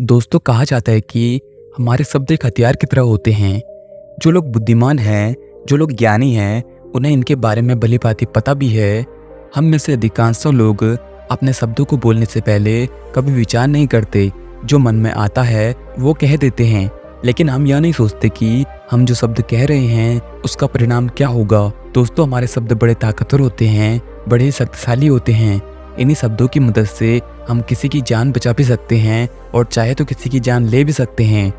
दोस्तों, कहा जाता है कि हमारे शब्द एक हथियार की तरह होते हैं। जो लोग बुद्धिमान हैं, जो लोग ज्ञानी हैं, उन्हें इनके बारे में भली-भांति पता भी है। हम में से अधिकांशों लोग अपने शब्दों को बोलने से पहले कभी विचार नहीं करते। जो मन में आता है वो कह देते हैं, लेकिन हम यह नहीं सोचते कि हम जो शब्द कह रहे हैं उसका परिणाम क्या होगा। दोस्तों, हमारे शब्द बड़े ताकतवर होते हैं, बड़े ही शक्तिशाली होते हैं। इन्हीं शब्दों की मदद से हम किसी की जान बचा भी सकते हैं और चाहे तो किसी की जान ले भी सकते हैं।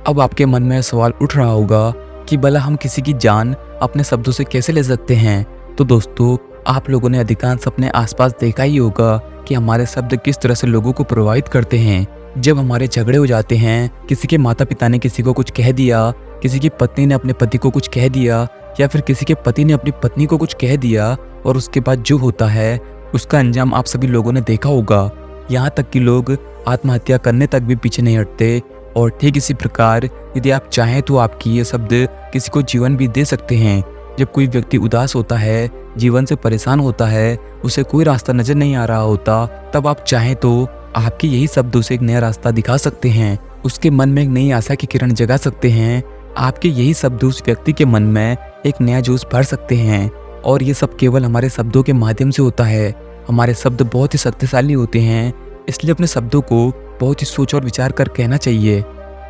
अब आपके मन में सवाल उठ रहा होगा कि भला हम किसी की जान अपने शब्दों से कैसे ले सकते हैं। तो दोस्तों, आप लोगों ने अधिकांश अपने आसपास देखा ही होगा कि हमारे शब्द किस तरह से लोगों को प्रभावित करते हैं। जब हमारे झगड़े हो जाते हैं, किसी के माता पिता ने किसी को कुछ कह दिया, किसी की पत्नी ने अपने पति को कुछ कह दिया, या फिर किसी के पति ने अपनी पत्नी को कुछ कह दिया, और उसके बाद जो होता है उसका अंजाम आप सभी लोगों ने देखा होगा। यहाँ तक कि लोग आत्महत्या करने तक भी पीछे नहीं हटते। और ठीक इसी प्रकार यदि आप चाहें तो आपकी ये शब्द किसी को जीवन भी दे सकते हैं। जब कोई व्यक्ति उदास होता है, जीवन से परेशान होता है, उसे कोई रास्ता नजर नहीं आ रहा होता, तब आप चाहें तो आपके यही शब्द उसे एक नया रास्ता दिखा सकते हैं। उसके मन में एक नई आशा की किरण जगा सकते हैं। आपके यही शब्द उस व्यक्ति के मन में एक नया जोश भर सकते हैं। और ये सब केवल हमारे शब्दों के माध्यम से होता है। हमारे शब्द बहुत ही शक्तिशाली होते हैं, इसलिए अपने शब्दों को बहुत ही सोच और विचार कर कहना चाहिए।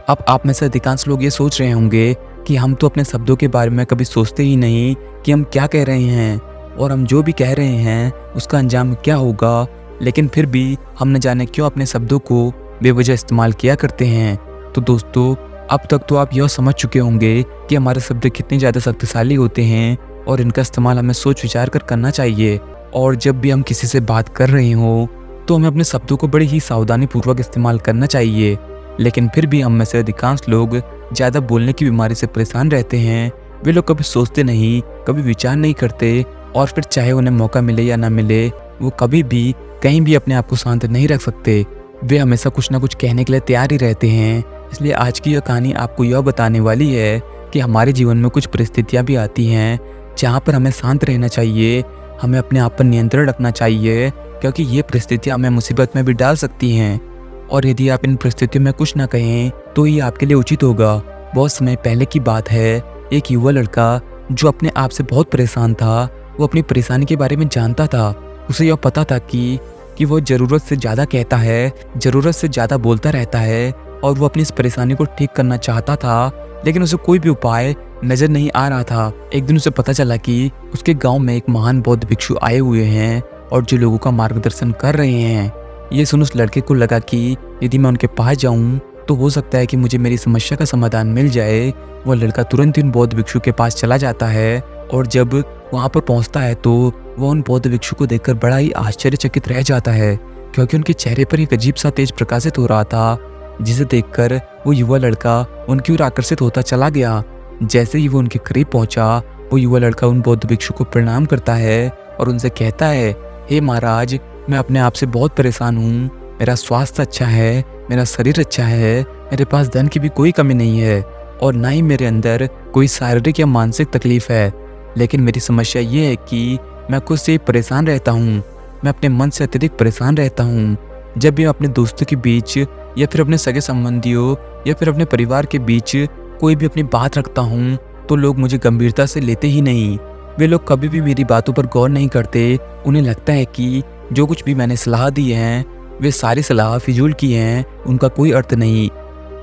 अब आप में से अधिकांश लोग ये सोच रहे होंगे कि हम तो अपने शब्दों के बारे में कभी सोचते ही नहीं कि हम क्या कह रहे हैं और हम जो भी कह रहे हैं उसका अंजाम क्या होगा, लेकिन फिर भी हम न जाने क्यों अपने शब्दों को बेवजह इस्तेमाल किया करते हैं। तो दोस्तों, अब तक तो आप यह समझ चुके होंगे कि हमारे शब्द कितने ज़्यादा शक्तिशाली होते हैं और इनका इस्तेमाल हमें सोच विचार कर करना चाहिए। और जब भी हम किसी से बात कर रहे हों तो हमें अपने शब्दों को बड़ी ही सावधानी पूर्वक इस्तेमाल करना चाहिए। लेकिन फिर भी हम में से अधिकांश लोग ज़्यादा बोलने की बीमारी से परेशान रहते हैं। वे लोग कभी सोचते नहीं, कभी विचार नहीं करते, और फिर चाहे उन्हें मौका मिले या ना मिले, वो कभी भी कहीं भी अपने आप को शांत नहीं रख सकते। वे हमेशा कुछ ना कुछ कहने के लिए तैयार ही रहते हैं। इसलिए आज की यह कहानी आपको यह बताने वाली है कि हमारे जीवन में कुछ परिस्थितियाँ भी आती हैं जहाँ पर हमें शांत रहना चाहिए, हमें अपने आप पर नियंत्रण रखना चाहिए, क्योंकि ये परिस्थितियाँ हमें मुसीबत में भी डाल सकती हैं। और यदि आप इन परिस्थितियों में कुछ ना कहें तो ये आपके लिए उचित होगा। बहुत समय पहले की बात है, एक युवा लड़का जो अपने आप से बहुत परेशान था, वो अपनी परेशानी के बारे में जानता था। उसे यह पता था कि वो ज़रूरत से ज़्यादा कहता है, ज़रूरत से ज़्यादा बोलता रहता है, और वो अपनी इस परेशानी को ठीक करना चाहता था, लेकिन उसे कोई भी उपाय नज़र नहीं आ रहा था। एक दिन उसे पता चला कि उसके गांव में एक महान बौद्ध भिक्षु आए हुए हैं और जो लोगों का मार्गदर्शन कर रहे हैं। ये सुन उस लड़के को लगा कि यदि मैं उनके पास जाऊं तो हो सकता है कि मुझे मेरी समस्या का समाधान मिल जाए। वह लड़का तुरंत ही उन बौद्ध भिक्षु के पास चला जाता है, और जब वहाँ पर पहुँचता है तो वह उन बौद्ध भिक्षु को देखकर बड़ा ही आश्चर्यचकित रह जाता है, क्योंकि उनके चेहरे पर एक अजीब सा तेज प्रकाशित हो रहा था, जिसे देखकर वो युवा लड़का उनकी ओर आकर्षित होता चला गया। जैसे ही वो उनके करीब पहुंचा, वो युवा लड़का उन बौद्ध भिक्षु को प्रणाम करता है और उनसे कहता है, हे महाराज, मैं अपने आप से बहुत परेशान हूँ। मेरा स्वास्थ्य अच्छा है, मेरा शरीर अच्छा है, मेरे पास धन की भी कोई कमी नहीं है, और ना ही मेरे अंदर कोई शारीरिक या मानसिक तकलीफ है। लेकिन मेरी समस्या ये है कि मैं खुद से परेशान रहता हूँ। मैं अपने मन से अत्यधिक परेशान रहता हूँ। जब भी अपने दोस्तों के बीच या फिर अपने सगे संबंधियों या फिर अपने परिवार के बीच कोई भी अपनी बात रखता हूँ तो लोग मुझे गंभीरता से लेते ही नहीं। वे लोग कभी भी मेरी बातों पर गौर नहीं करते। उन्हें लगता है कि जो कुछ भी मैंने सलाह दी है वे सारी सलाह फिजूल की हैं, उनका कोई अर्थ नहीं।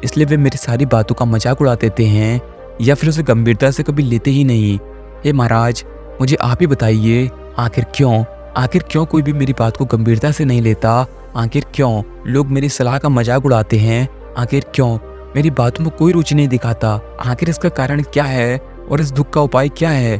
इसलिए वे मेरी सारी बातों का मजाक उड़ा देते हैं या फिर उसे गंभीरता से कभी लेते ही नहीं। हे महाराज, मुझे आप ही बताइए, आखिर क्यों कोई भी मेरी बात को गंभीरता से नहीं लेता? आखिर क्यों लोग मेरी सलाह का मजाक उड़ाते हैं? आखिर क्यों मेरी बातों में कोई रुचि नहीं दिखाता? आखिर इसका कारण क्या है और इस दुख का उपाय क्या है?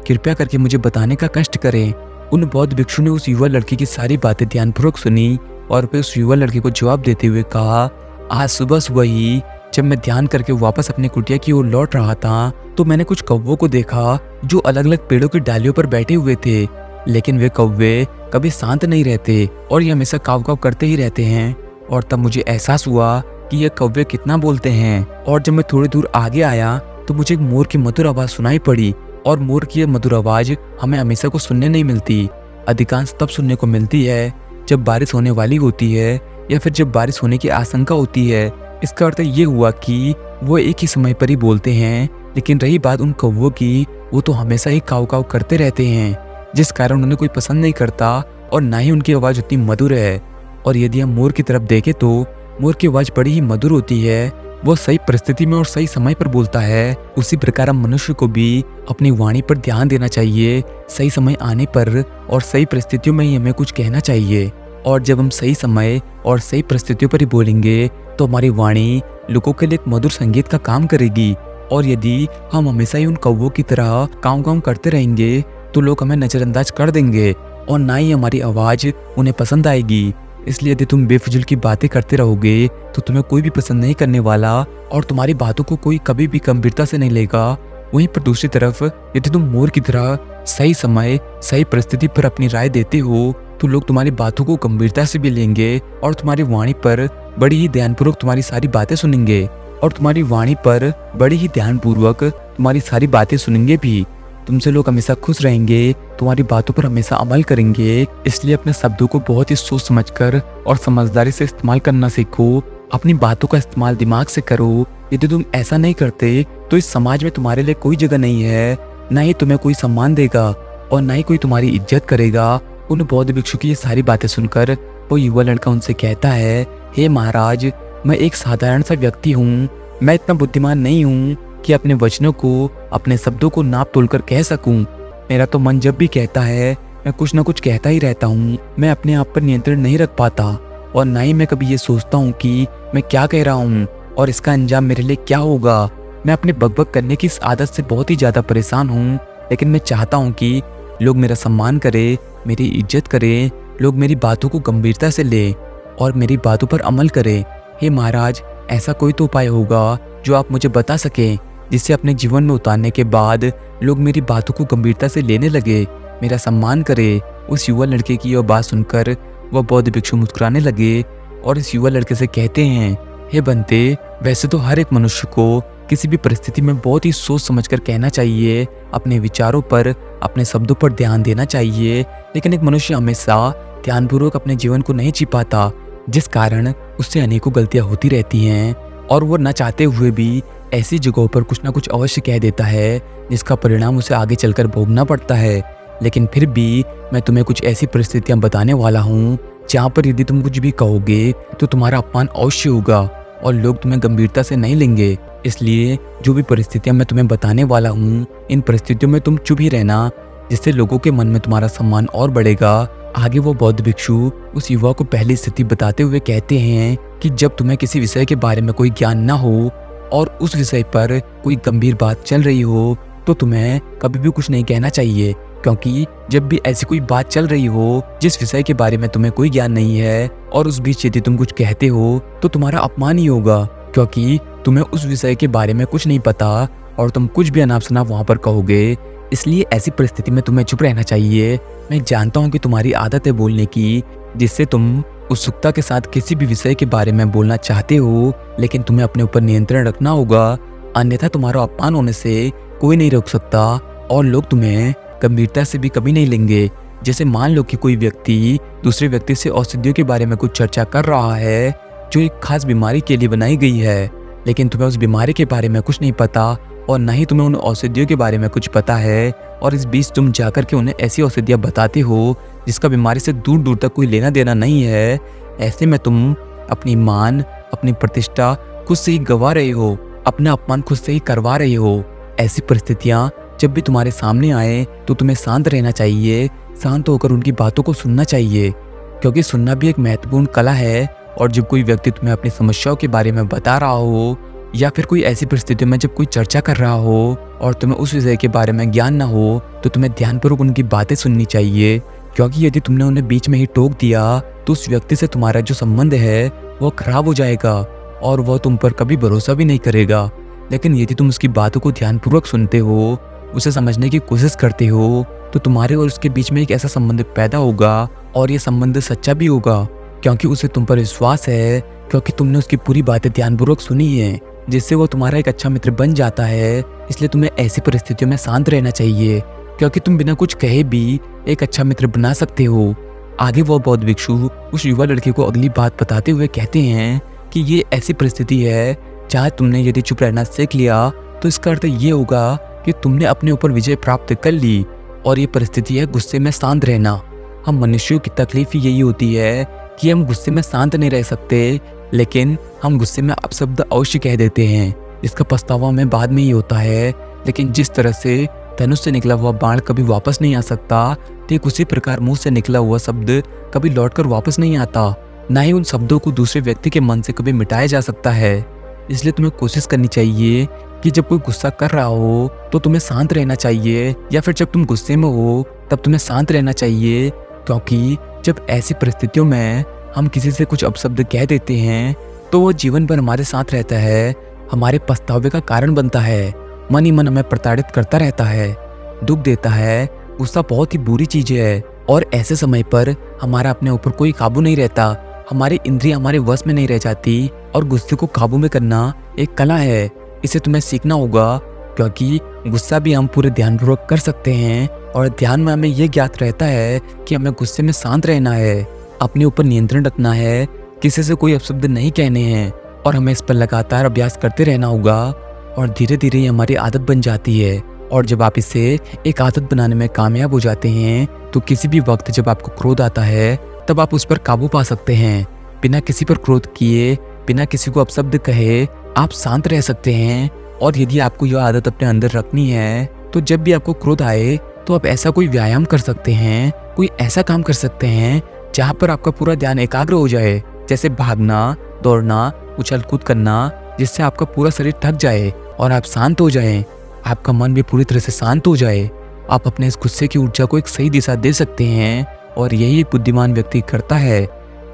कृपया करके मुझे बताने का कष्ट करें। उन बौद्ध भिक्षु ने उस युवा लड़की की सारी बातें ध्यानपूर्वक सुनी और फिर उस युवा लड़के को जवाब देते हुए कहा, आज सुबह ही जब मैं ध्यान करके वापस अपने कुटिया की ओर लौट रहा था तो मैंने कुछ कौवों को देखा जो अलग अलग पेड़ों की डालियों पर बैठे हुए थे। लेकिन वे कौवे कभी शांत नहीं रहते और ये हमेशा काव काव करते ही रहते हैं। और तब मुझे एहसास हुआ कि ये कौवे कितना बोलते हैं। और जब मैं थोड़ी दूर आगे आया तो मुझे एक मोर की मधुर आवाज़ सुनाई पड़ी, और मोर की यह मधुर आवाज़ हमें हमेशा को सुनने नहीं मिलती। अधिकांश तब सुनने को मिलती है जब बारिश होने वाली होती है या फिर जब बारिश होने की आशंका होती है। इसका अर्थ ये हुआ कि वो एक ही समय पर ही बोलते हैं। लेकिन रही बात उन कौवों की, वो तो हमेशा ही काव काव करते रहते हैं, जिस कारण उन्हें कोई पसंद नहीं करता और ना ही उनकी आवाज़ उतनी मधुर है। और यदि हम मोर की तरफ देखें तो मोर की आवाज़ बड़ी ही मधुर होती है। वो सही परिस्थिति में और सही समय पर बोलता है। उसी प्रकार हम मनुष्य को भी अपनी वाणी पर ध्यान देना चाहिए। सही समय आने पर और सही परिस्थितियों में ही हमें कुछ कहना चाहिए। और जब हम सही समय और सही परिस्थितियों पर ही बोलेंगे तो हमारी वाणी लोगों के लिए एक मधुर संगीत का काम करेगी। और यदि हम हमेशा ही उन कौवों की तरह काँव काँव करते रहेंगे तो लोग हमें नज़रअंदाज कर देंगे और ना ही हमारी आवाज़ उन्हें पसंद आएगी। इसलिए यदि तुम बेफिजूल की बातें करते रहोगे तो तुम्हें कोई भी पसंद नहीं करने वाला और तुम्हारी बातों को कोई कभी भी गंभीरता से नहीं लेगा। वहीं पर दूसरी तरफ यदि तुम मोर की तरह सही समय सही परिस्थिति पर अपनी राय देते हो तो लोग तुम्हारी बातों को गंभीरता से भी लेंगे और तुम्हारी वाणी पर बड़ी ही ध्यानपूर्वक तुम्हारी सारी बातें सुनेंगे भी। तुमसे लोग हमेशा खुश रहेंगे, तुम्हारी बातों पर हमेशा अमल करेंगे। इसलिए अपने शब्दों को बहुत ही सोच समझकर और समझदारी से इस्तेमाल करना सीखो। अपनी बातों का इस्तेमाल दिमाग से करो। यदि तुम ऐसा नहीं करते तो इस समाज में तुम्हारे लिए कोई जगह नहीं है, ना ही तुम्हें कोई सम्मान देगा और ना ही कोई तुम्हारी इज्जत करेगा। उन बौद्ध भिक्षु की ये सारी बातें सुनकर वो युवा लड़का उनसे कहता है, हे महाराज, मैं एक साधारण सा व्यक्ति हूँ। मैं इतना बुद्धिमान नहीं हूँ कि अपने वचनों को, अपने शब्दों को नाप तोल कर कह सकूं। मेरा तो मन जब भी कहता है मैं कुछ ना कुछ कहता ही रहता हूँ। मैं अपने आप पर नियंत्रण नहीं रख पाता और ना ही मैं कभी ये सोचता हूँ कि मैं क्या कह रहा हूँ और इसका अंजाम मेरे लिए क्या होगा। मैं अपने बकबक करने की इस आदत से बहुत ही ज़्यादा परेशान हूँ, लेकिन मैं चाहता हूँ कि लोग मेरा सम्मान करें, मेरी इज्जत करें, लोग मेरी बातों को गंभीरता से लें और मेरी बातों पर अमल करें। हे महाराज, ऐसा कोई तो उपाय होगा जो आप मुझे बता सकें, जिससे अपने जीवन में उतारने के बाद लोग मेरी बातों को गंभीरता से लेने लगे, मेरा सम्मान करे। उस युवा लड़के की यह बात सुनकर वह बौद्ध भिक्षु मुस्कुराने लगे और इस युवा लड़के से कहते हैं, हे बंते, वैसे तो हर एक मनुष्य को किसी भी परिस्थिति में बहुत ही सोच समझकर कहना चाहिए, अपने विचारों पर, अपने शब्दों पर ध्यान देना चाहिए। लेकिन एक मनुष्य हमेशा ध्यानपूर्वक अपने जीवन को नहीं जी पाता, जिस कारण उससे अनेकों गलतियां होती रहती हैं और वो न चाहते हुए भी ऐसी जगहों पर कुछ ना कुछ अवश्य कह देता है, जिसका परिणाम उसे आगे चलकर भोगना पड़ता है। लेकिन फिर भी मैं तुम्हें कुछ ऐसी परिस्थितियां बताने वाला हूँ जहाँ पर यदि तुम कुछ भी कहोगे तो तुम्हारा अपमान अवश्य होगा और लोग तुम्हें गंभीरता से नहीं लेंगे। इसलिए जो भी परिस्थितियां मैं तुम्हें बताने वाला हूँ, इन परिस्थितियों में तुम चुप ही रहना, जिससे लोगों के मन में तुम्हारा सम्मान और बढ़ेगा। आगे वो बौद्ध भिक्षु उस युवा को पहली स्थिति बताते हुए कहते हैं कि जब तुम्हें किसी विषय के बारे में कोई ज्ञान ना हो और उस विषय पर कोई गंभीर बात चल रही हो तो तुम्हें कभी भी कुछ नहीं कहना चाहिए, क्योंकि जब भी ऐसी कोई बात चल रही हो जिस विषय के बारे में तुम्हें कोई ज्ञान नहीं है और उस बीच यदि तुम कुछ कहते हो तो तुम्हारा अपमान ही होगा, क्योंकि तुम्हें उस विषय के बारे में कुछ नहीं पता और तुम कुछ भी अनाप शनाप वहां पर कहोगे। इसलिए ऐसी परिस्थिति में तुम्हें चुप रहना चाहिए। मैं जानता हूँ कि तुम्हारी आदत है बोलने की, जिससे तुम उत्सुकता के साथ किसी भी विषय के बारे में बोलना चाहते हो, लेकिन तुम्हें अपने ऊपर नियंत्रण रखना होगा, अन्यथा तुम्हारा अपमान होने से कोई नहीं रोक सकता और लोग तुम्हें गंभीरता से भी कभी नहीं लेंगे। जैसे मान लो कि कोई व्यक्ति दूसरे व्यक्ति से औषधियों के बारे में कुछ चर्चा कर रहा है जो एक खास बीमारी के लिए बनाई गई है, लेकिन तुम्हें उस बीमारी के बारे में कुछ नहीं पता और न ही तुम्हें उन औषधियों के बारे में कुछ पता है, और इस बीच तुम जाकर के उन्हें ऐसी औषधियाँ बताते हो जिसका बीमारी से दूर दूर तक कोई लेना देना नहीं है। ऐसे में तुम अपनी मान, अपनी प्रतिष्ठा खुद से ही गंवा रहे हो, अपना अपमान खुद से ही करवा रहे हो। ऐसी परिस्थितियाँ जब भी तुम्हारे सामने आए तो तुम्हें शांत रहना चाहिए, शांत होकर उनकी बातों को सुनना चाहिए, क्योंकि सुनना भी एक महत्वपूर्ण कला है। और जब कोई व्यक्ति तुम्हें अपनी समस्याओं के बारे में बता रहा हो या फिर कोई ऐसी परिस्थिति में जब कोई चर्चा कर रहा हो और तुम्हें उस विषय के बारे में ज्ञान ना हो तो तुम्हें ध्यानपूर्वक उनकी बातें सुननी चाहिए, क्योंकि यदि तुमने उन्हें बीच में ही टोक दिया तो उस व्यक्ति से तुम्हारा जो संबंध है वो खराब हो जाएगा और वह तुम पर कभी भरोसा भी नहीं करेगा। लेकिन यदि तुम उसकी बातों को ध्यानपूर्वक सुनते हो, उसे समझने की कोशिश करते हो, तो तुम्हारे और उसके बीच में एक ऐसा संबंध पैदा होगा और ये संबंध सच्चा भी होगा, क्योंकि उसे तुम पर विश्वास है, क्योंकि तुमने उसकी पूरी बातें ध्यानपूर्वक सुनी है, जिससे वो तुम्हारा एक अच्छा मित्र बन जाता है। इसलिए तुम्हें ऐसी परिस्थितियों में शांत रहना चाहिए, क्योंकि तुम बिना कुछ कहे भी एक अच्छा मित्र बना सकते हो। आगे वो बौद्ध भिक्षु उस युवा लड़के को अगली बात बताते हुए कहते हैं कि ये ऐसी परिस्थिति है जहाँ तुमने यदि चुप रहना सीख लिया तो इसका अर्थ ये होगा कि तुमने अपने ऊपर विजय प्राप्त कर ली। और ये परिस्थिति है गुस्से में शांत रहना। हम मनुष्यों की तकलीफ ही यही होती है कि हम गुस्से में शांत नहीं रह सकते, लेकिन हम गुस्से में अपशब्द अवश्य कह देते हैं। इसका पछतावा हमें बाद में ही होता है। लेकिन जिस तरह से धनुष से निकला हुआ बाण कभी वापस नहीं आ सकता, ठीक उसी प्रकार मुंह से निकला हुआ शब्द कभी लौटकर वापस नहीं आता। ना ही उन शब्दों को दूसरे व्यक्ति के मन से कभी मिटाया जा सकता है। इसलिए तुम्हें कोशिश करनी चाहिए कि जब कोई गुस्सा कर रहा हो तो तुम्हें शांत रहना चाहिए, या फिर जब तुम गुस्से में हो तब तुम्हें शांत रहना चाहिए। क्योंकि जब ऐसी परिस्थितियों में हम किसी से कुछ अपशब्द कह देते हैं तो वो जीवन भर हमारे साथ रहता है, हमारे पछतावे का कारण बनता है, मन ही मन हमें प्रताड़ित करता रहता है, दुख देता है। गुस्सा बहुत ही बुरी चीज है और ऐसे समय पर हमारा अपने ऊपर कोई काबू नहीं रहता, हमारी इंद्रियां हमारे वश में नहीं रह जाती। और गुस्से को काबू में करना एक कला है, इसे तुम्हें सीखना होगा। क्योंकि गुस्सा भी हम पूरे ध्यानपूर्वक कर सकते हैं और ध्यान में हमें यह ज्ञात रहता है कि हमें गुस्से में शांत रहना है, अपने ऊपर नियंत्रण रखना है, किसी से कोई अपशब्द नहीं कहने हैं और हमें इस पर लगातार अभ्यास करते रहना होगा। और धीरे धीरे ये हमारी आदत बन जाती है। और जब आप इसे एक आदत बनाने में कामयाब हो जाते हैं तो किसी भी वक्त जब आपको क्रोध आता है तब आप उस पर काबू पा सकते हैं। बिना किसी पर क्रोध किए, बिना किसी को अपशब्द कहे आप शांत रह सकते हैं। और यदि आपको यह आदत अपने अंदर रखनी है तो जब भी आपको क्रोध आए तो आप ऐसा कोई व्यायाम कर सकते हैं, कोई ऐसा काम कर सकते हैं जहाँ पर आपका पूरा ध्यान एकाग्र हो जाए, जैसे भागना, दौड़ना, उछल कूद करना, जिससे आपका पूरा शरीर थक जाए और आप शांत हो जाएं, आपका मन भी पूरी तरह से शांत हो जाए। आप अपने इस गुस्से की ऊर्जा को एक सही दिशा दे सकते हैं और यही एक बुद्धिमान व्यक्ति करता है।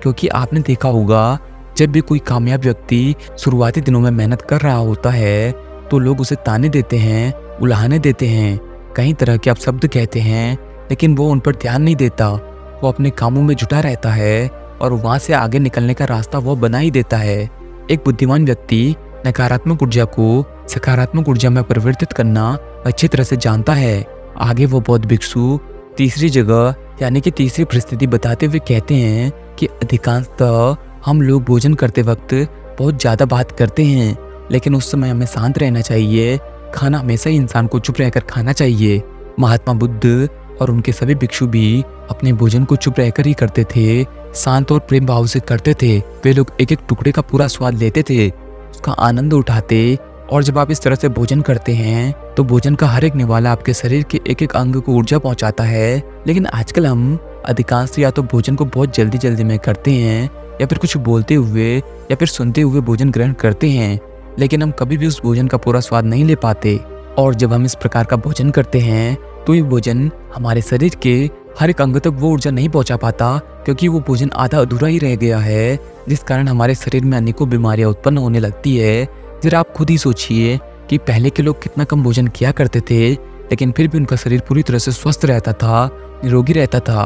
क्योंकि आपने देखा होगा जब भी कोई कामयाब व्यक्ति शुरुआती दिनों में मेहनत कर रहा होता है तो लोग उसे ताने देते हैं, उलाहने देते हैं, कई तरह के अपशब्द कहते हैं, लेकिन वो उन पर ध्यान नहीं देता। वो अपने कामों में जुटा रहता है और वहां से आगे निकलने का रास्ता वो बना ही देता है। एक बुद्धिमान व्यक्ति नकारात्मक ऊर्जा को सकारात्मक ऊर्जा में परिवर्तित करना अच्छी तरह से जानता है। आगे वो बौद्ध भिक्षु तीसरी जगह यानी कि तीसरी परिस्थिति बताते हुए कहते हैं कि अधिकांशतः हम लोग भोजन करते वक्त बहुत ज़्यादा बात करते हैं, लेकिन उस समय हमें शांत रहना चाहिए। खाना हमेशा ही इंसान को चुप रहकर खाना चाहिए। महात्मा बुद्ध और उनके सभी भिक्षु भी अपने भोजन को चुप रहकर ही करते थे, शांत और प्रेम भाव से करते थे। वे लोग एक एक टुकड़े का पूरा स्वाद लेते थे, उसका आनंद उठाते। और जब आप इस तरह से भोजन करते हैं तो भोजन का हर एक निवाला आपके शरीर के एक एक अंग को ऊर्जा पहुंचाता है। लेकिन आजकल हम अधिकांश या तो भोजन को बहुत जल्दी जल्दी में करते हैं या फिर कुछ बोलते हुए या फिर सुनते हुए भोजन ग्रहण करते हैं, लेकिन हम कभी भी उस भोजन का पूरा स्वाद नहीं ले पाते। और जब हम इस प्रकार का भोजन करते हैं तो ये भोजन हमारे शरीर के हर एक अंग तक वो ऊर्जा नहीं पहुंचा पाता, क्योंकि वो भोजन आधा अधूरा ही रह गया है, जिस कारण हमारे शरीर में अनेकों बीमारियां उत्पन्न होने लगती है। जरा आप खुद ही सोचिए कि पहले के लोग कितना कम भोजन किया करते थे, लेकिन फिर भी उनका शरीर पूरी तरह से स्वस्थ रहता था, निरोगी रहता था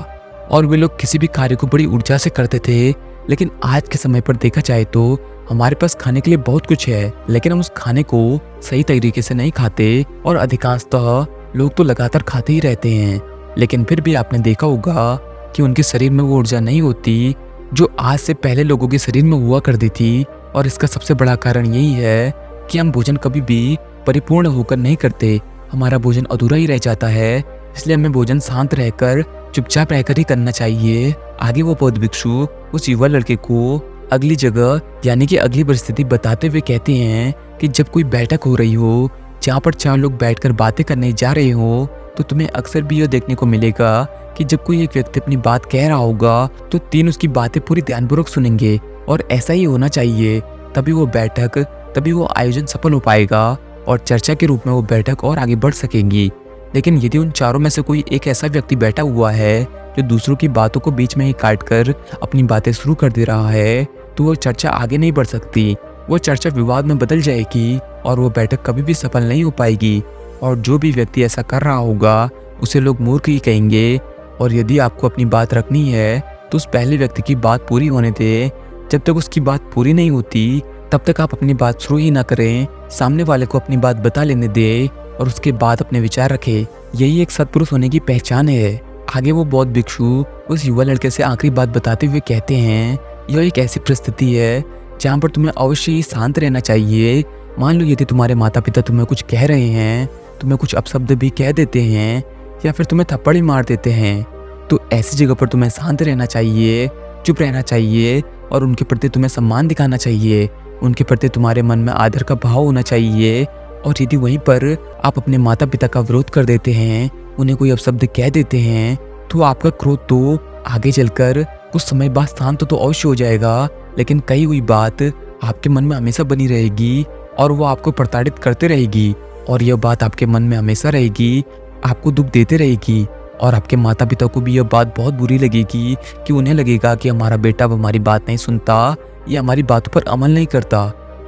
और वे लोग किसी भी कार्य को बड़ी ऊर्जा से करते थे। लेकिन आज के समय पर देखा जाए तो हमारे पास खाने के लिए बहुत कुछ है, लेकिन हम उस खाने को सही तरीके से नहीं खाते और अधिकांशतः लोग तो लगातार खाते ही रहते हैं। लेकिन फिर भी आपने देखा होगा कि उनके शरीर में वो ऊर्जा नहीं होती जो आज से पहले लोगों के शरीर में हुआ करती थी। और इसका सबसे बड़ा कारण यही है कि हम भोजन कभी भी परिपूर्ण होकर नहीं करते, हमारा भोजन अधूरा ही रह जाता है। इसलिए हमें भोजन शांत रहकर चुपचाप रहकर ही करना चाहिए। आगे वो बौद्ध भिक्षु उस युवा लड़के को अगली जगह यानी कि अगली परिस्थिति बताते हुए कहते हैं कि जब कोई बैठक हो रही हो जहाँ पर 4 लोग बैठकर बातें करने जा रहे हो तो तुम्हें अक्सर भी यह देखने को मिलेगा कि जब कोई एक व्यक्ति अपनी बात कह रहा होगा तो 3 उसकी बातें पूरी ध्यानपूर्वक सुनेंगे। और ऐसा ही होना चाहिए, तभी वो आयोजन सफल हो पाएगा और चर्चा के रूप में वो बैठक और आगे बढ़ सकेंगी। लेकिन यदि उन चारों में से कोई एक ऐसा व्यक्ति बैठा हुआ है जो दूसरों की बातों को बीच में ही काट कर अपनी बातें शुरू कर दे रहा है तो वो चर्चा आगे नहीं बढ़ सकती, वो चर्चा विवाद में बदल जाएगी और वो बैठक कभी भी सफल नहीं हो पाएगी। और जो भी व्यक्ति ऐसा कर रहा होगा उसे लोग मूर्ख ही कहेंगे। और यदि आपको अपनी बात रखनी है तो उस पहले व्यक्ति की बात पूरी होने दें। जब तक उसकी बात पूरी नहीं होती तब तक आप अपनी बात शुरू ही ना करें, सामने वाले को अपनी बात बता लेने दें और उसके बाद अपने विचार रखें। यही एक सत्पुरुष होने की पहचान है। आगे वो बौद्ध भिक्षु उस युवा लड़के से आखिरी बात बताते हुए कहते हैं, यह एक ऐसी परिस्थिति है जहाँ पर तुम्हें अवश्य ही शांत रहना चाहिए। मान लो यदि तुम्हारे माता पिता तुम्हें कुछ कह रहे हैं, तुम्हें कुछ अपशब्द भी कह देते हैं या फिर तुम्हें थप्पड़ ही मार देते हैं, तो ऐसी जगह पर तुम्हें शांत रहना चाहिए, चुप रहना चाहिए और उनके प्रति तुम्हें सम्मान दिखाना चाहिए। उनके प्रति तुम्हारे मन में आदर का भाव होना चाहिए। और यदि वहीं पर आप अपने माता पिता का विरोध कर देते हैं, उन्हें कोई अपशब्द कह देते हैं, तो आपका क्रोध तो आगे चलकर कुछ समय बाद शांत तो अवश्य हो जाएगा, लेकिन कही हुई बात आपके मन में हमेशा बनी रहेगी और वो आपको प्रताड़ित करते रहेगी। और यह बात आपके मन में हमेशा रहेगी, आपको दुख देते रहेगी। और आपके माता पिता को भी यह बात बहुत बुरी लगेगी कि उन्हें लगेगा कि हमारा बेटा अब हमारी बात नहीं सुनता या हमारी बातों पर अमल नहीं करता,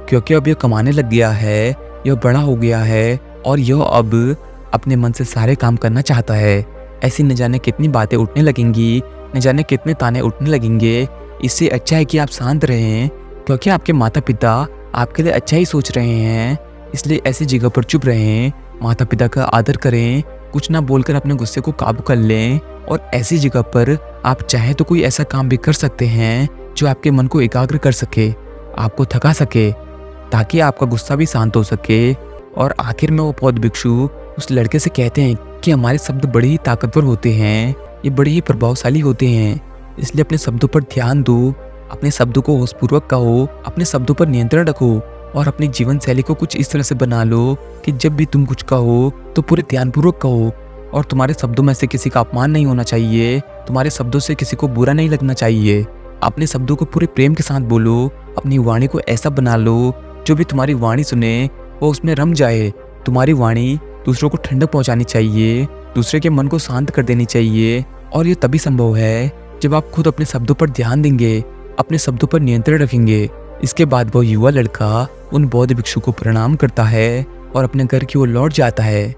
क्योंकि अब यह कमाने लग गया है, यह बड़ा हो गया है और यह अब अपने मन से सारे काम करना चाहता है। ऐसी न जाने कितनी बातें उठने लगेंगी, न जाने कितने ताने उठने लगेंगे। इससे अच्छा है कि आप शांत रहें, क्योंकि आपके माता पिता आपके लिए अच्छा ही सोच रहे हैं। इसलिए ऐसी जगह पर चुप रहें, माता पिता का आदर करें, कुछ ना बोलकर अपने गुस्से को काबू कर लें। और ऐसी जगह पर आप चाहें तो कोई ऐसा काम भी कर सकते हैं जो आपके मन को एकाग्र कर सके, आपको थका सके, ताकि आपका गुस्सा भी शांत हो सके। और आखिर में वो बौद्ध भिक्षु उस लड़के से कहते हैं कि हमारे शब्द बड़े ही ताकतवर होते हैं, ये बड़े ही प्रभावशाली होते हैं, इसलिए अपने शब्दों पर ध्यान दो, अपने शब्दों को होशपूर्वक कहो, अपने शब्दों पर नियंत्रण रखो और अपनी जीवन शैली को कुछ इस तरह से बना लो कि जब भी तुम कुछ कहो तो पूरे ध्यानपूर्वक कहो। और तुम्हारे शब्दों में से किसी का अपमान नहीं होना चाहिए, तुम्हारे शब्दों से किसी को बुरा नहीं लगना चाहिए। अपने शब्दों को पूरे प्रेम के साथ बोलो, अपनी वाणी को ऐसा बना लो जो भी तुम्हारी वाणी सुने वो उसमें रम जाए। तुम्हारी वाणी दूसरों को ठंडक पहुंचानी चाहिए, दूसरे के मन को शांत कर देनी चाहिए। और ये तभी संभव है जब आप खुद अपने शब्दों पर ध्यान देंगे, अपने शब्दों पर नियंत्रण रखेंगे। इसके बाद वो युवा लड़का उन बौद्ध भिक्षु को प्रणाम करता है और अपने घर की ओर लौट जाता है।